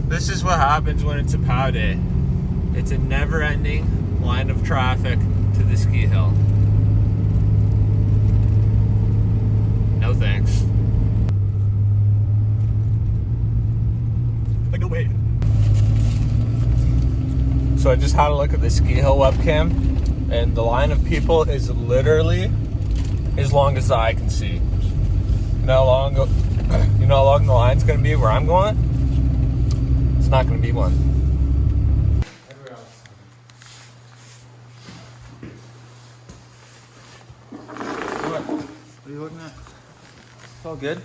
This is what happens when it's a POW day. It's a never-ending line of traffic to the ski hill. No thanks. Like, no way. So I just had a look at the ski hill webcam, and the line of people is literally as long as the eye can see. You know how long the line's gonna be where I'm going? It's not gonna be one. What? What are you looking at? It's all good.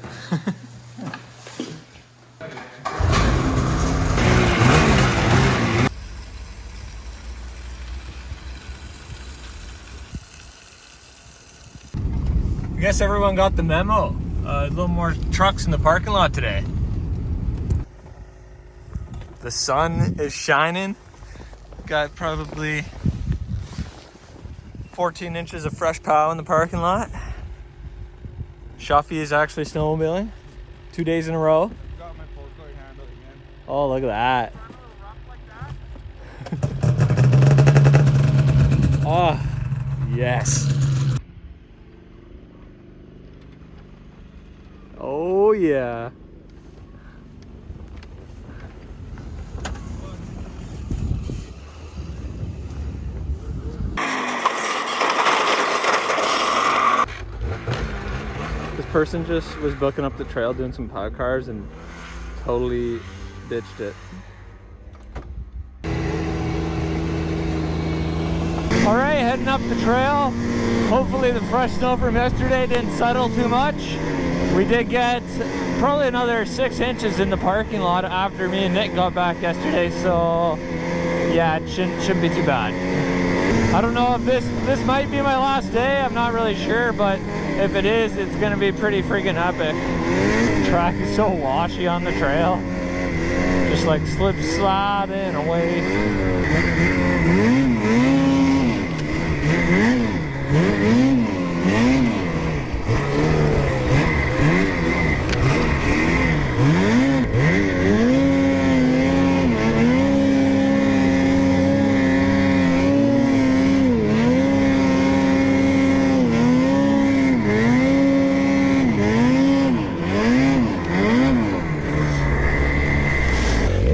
I guess everyone got the memo. A little more trucks in the parking lot today. The sun is shining. Got probably 14 inches of fresh POW in the parking lot. Shuffy is actually snowmobiling 2 days in a row. Got my pull cord handle again. Oh, look at that. Oh, yes. Oh, yeah. This person just was booking up the trail doing some POW cars and totally ditched it. All right, heading up the trail. Hopefully the fresh snow from yesterday didn't settle too much. We did get probably another 6 inches in the parking lot after me and Nick got back yesterday, so yeah, it shouldn't be too bad. I don't know if this might be my last day, I'm not really sure, but if it is, it's gonna be pretty freaking epic. The track is so washy on the trail. Just like slip sliding away.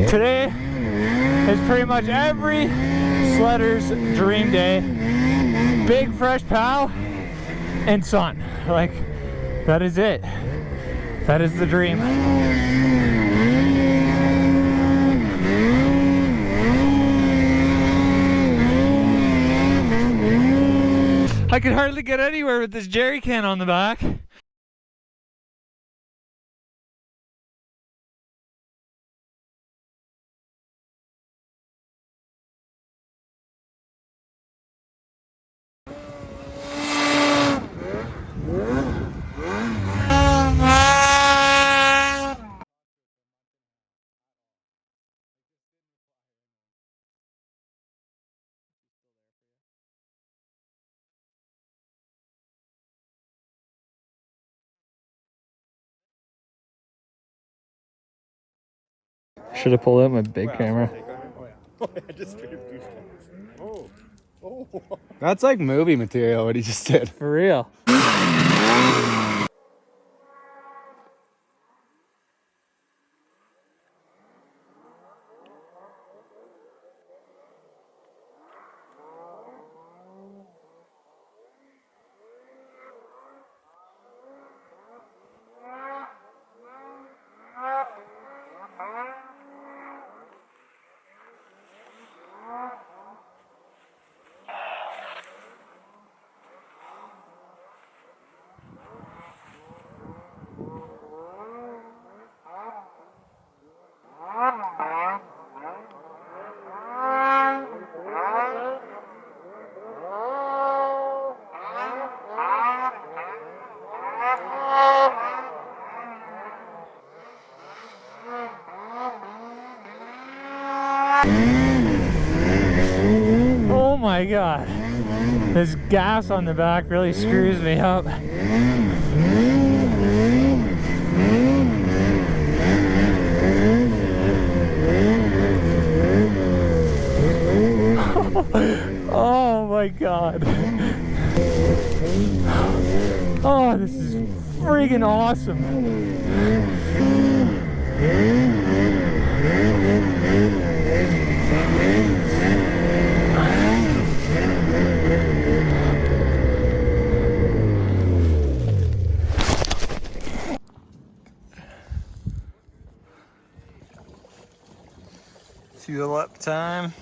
Today is pretty much every sledder's dream day. Big fresh POW and sun. Like, that is it. That is the dream. I could hardly get anywhere with this jerry can on the back. Should have pulled out my big camera. That's like movie material what he just did. For real. Oh my god, this gas on the back really screws me up. Oh my god. Oh, this is freaking awesome. Fuel up time.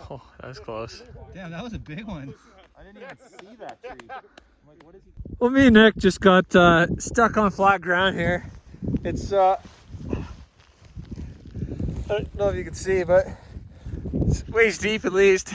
Oh, that was close. Damn, that was a big one. I didn't even see that tree. I'm like, what is he? Well, me and Nick just got stuck on flat ground here. It's I don't know if you can see, but it's waist deep at least.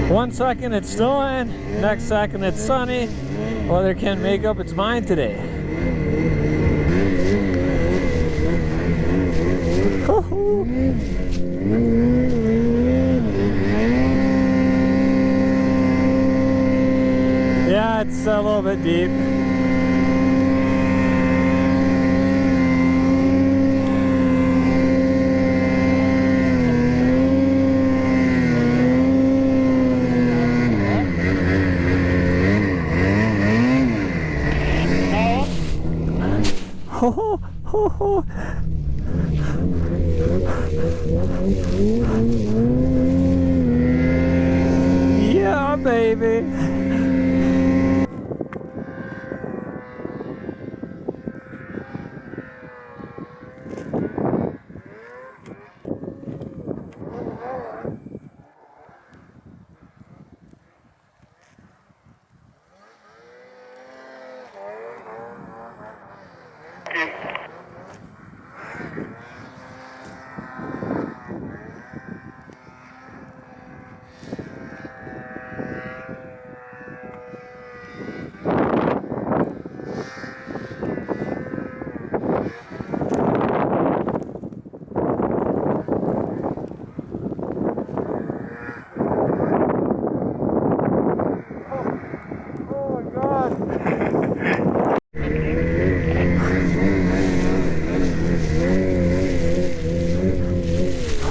One second it's snowing, next second it's sunny. Weather can't make up its mind today. Yeah, it's a little bit deep. Ho, ho, ho. Yeah, baby.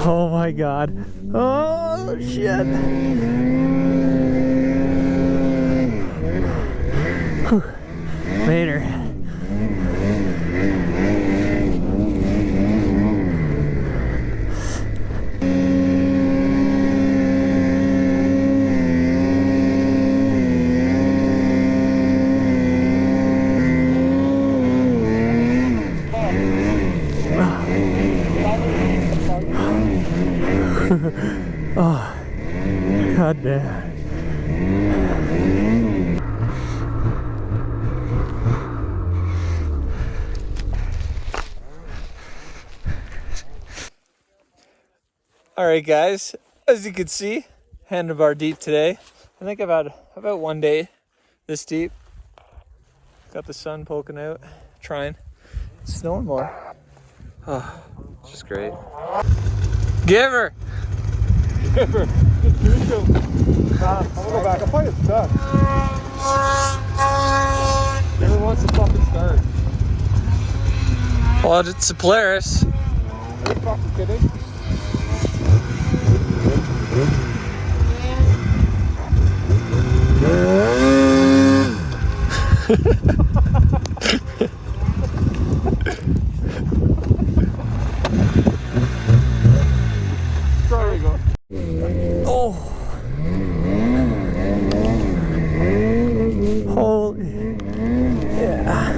Oh my god. Oh shit. Whew. Later. Oh, god damn. All right, guys, as you can see, handlebar deep today. I think I've had about one day this deep. Got the sun poking out, trying. It's snowing more. Oh, it's just great. Give her! I'm gonna go back. I'll probably get stuck. Never wants to fucking start. Well, it's a Polaris. Are you fucking kidding? There we go. Oh! Holy. Yeah.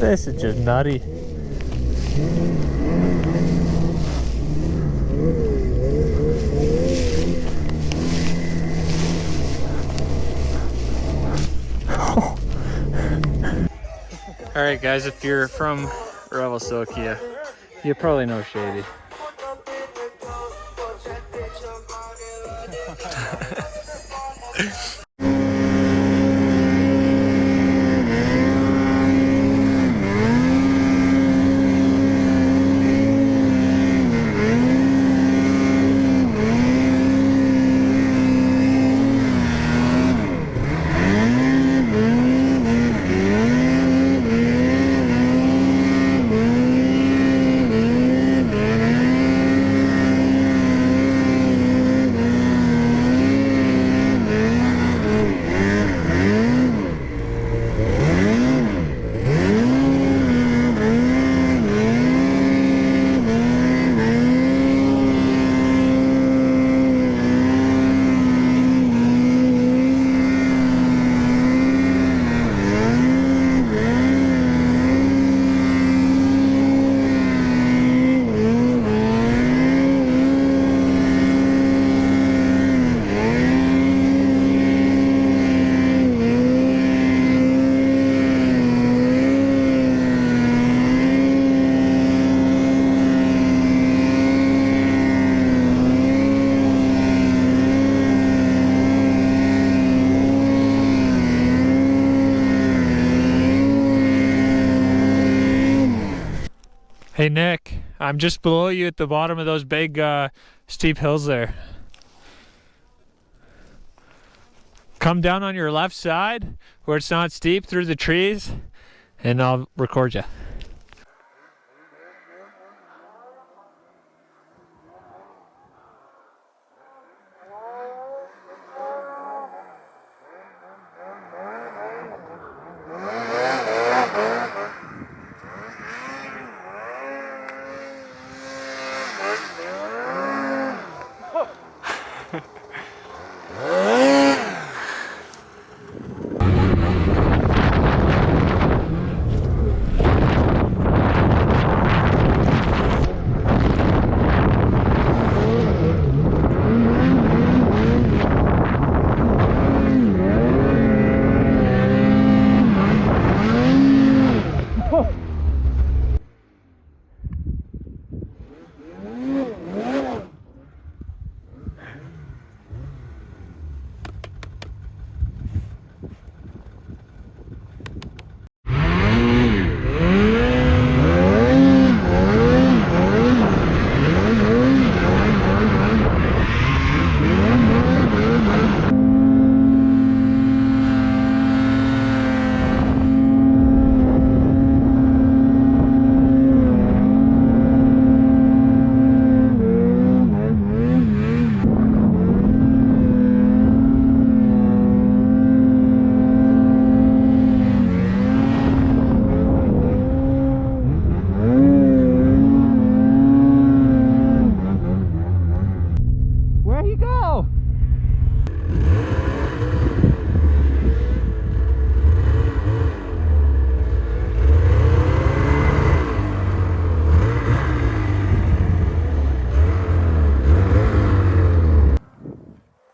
This is just nutty. Alright guys, if you're from Revelstoke, you probably know Shady. Hey Nick, I'm just below you at the bottom of those big steep hills there. Come down on your left side where it's not steep through the trees and I'll record you.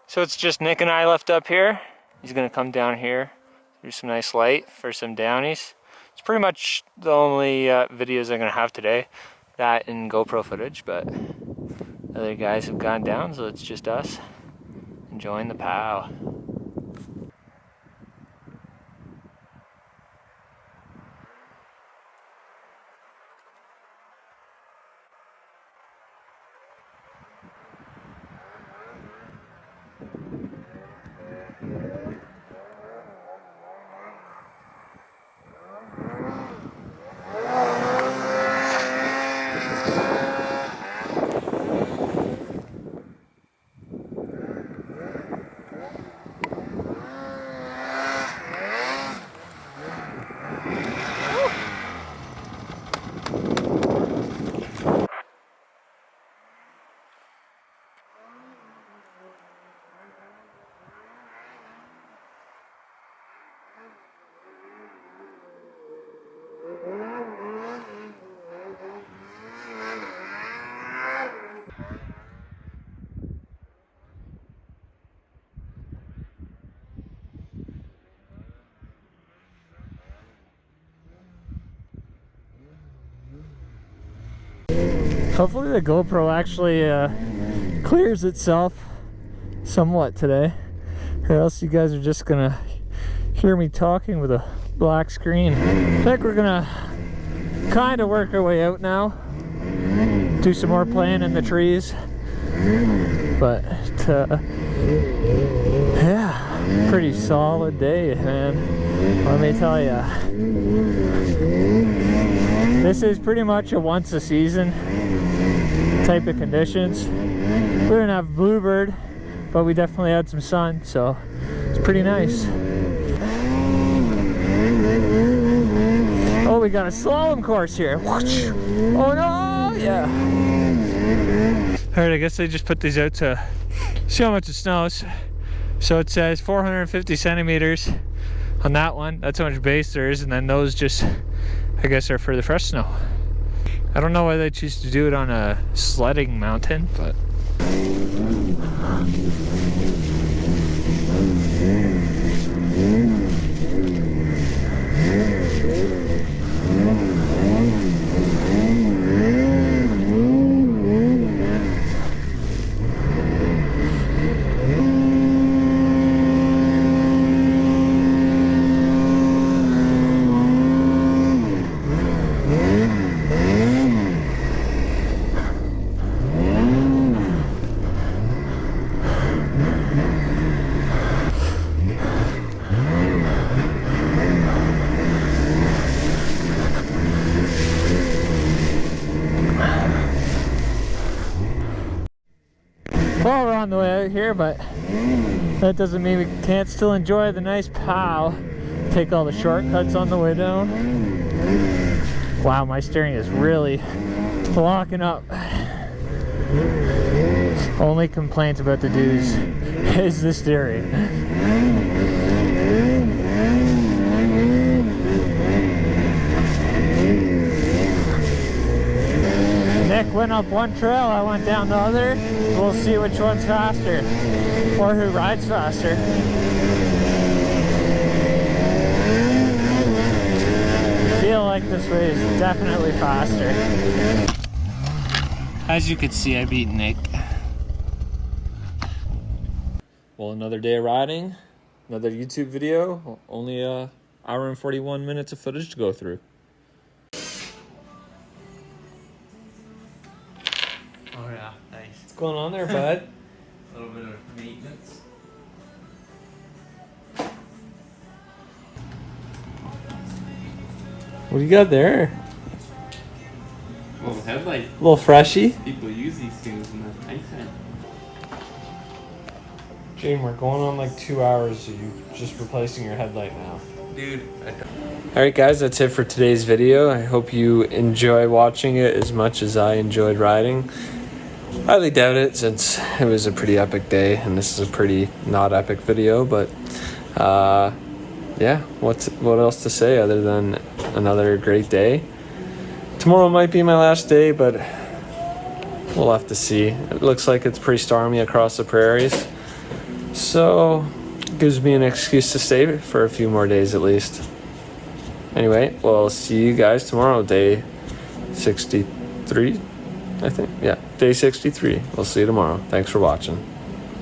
So it's just Nick and I left up here. He's gonna come down here, do some nice light for some downies. It's pretty much the only videos I'm gonna have today, that and GoPro footage, but other guys have gone down, so it's just us enjoying the POW. Hopefully the GoPro actually clears itself somewhat today, or else you guys are just gonna hear me talking with a black screen. I think we're gonna kind of work our way out now, do some more playing in the trees, but yeah, pretty solid day, man. Let me tell ya, this is pretty much a once a season type of conditions. We didn't have bluebird, but we definitely had some sun, so it's pretty nice. Oh, we got a slalom course here. Oh no, yeah. All right, I guess they just put these out to see how much it snows. So it says 450 centimeters on that one. That's how much base there is, and then those just, I guess, are for the fresh snow. I don't know why they choose to do it on a sledding mountain, but well, we're on the way out here, but that doesn't mean we can't still enjoy the nice pow. Take all the shortcuts on the way down. Wow, my steering is really locking up. Only complaint about the dudes is the steering. Nick went up one trail, I went down the other. We'll see which one's faster, or who rides faster. I feel like this way is definitely faster. As you can see, I beat Nick. Well, another day of riding, another YouTube video, only an hour and 41 minutes of footage to go through. Oh yeah, nice. What's going on there, bud? A little bit of maintenance. What do you got there? Well, headlight. A little freshy. People use these things in the nighttime. Jane, we're going on like 2 hours of you just replacing your headlight now. Dude, Alright guys, that's it for today's video. I hope you enjoy watching it as much as I enjoyed riding. Highly doubt it, since it was a pretty epic day and this is a pretty not epic video, but yeah, what else to say other than another great day. Tomorrow might be my last day, but we'll have to see. It looks like it's pretty stormy across the prairies, so it gives me an excuse to stay for a few more days at least. Anyway, we'll see you guys tomorrow, day 63, I think. Yeah, day 63. We'll see you tomorrow. Thanks for watching.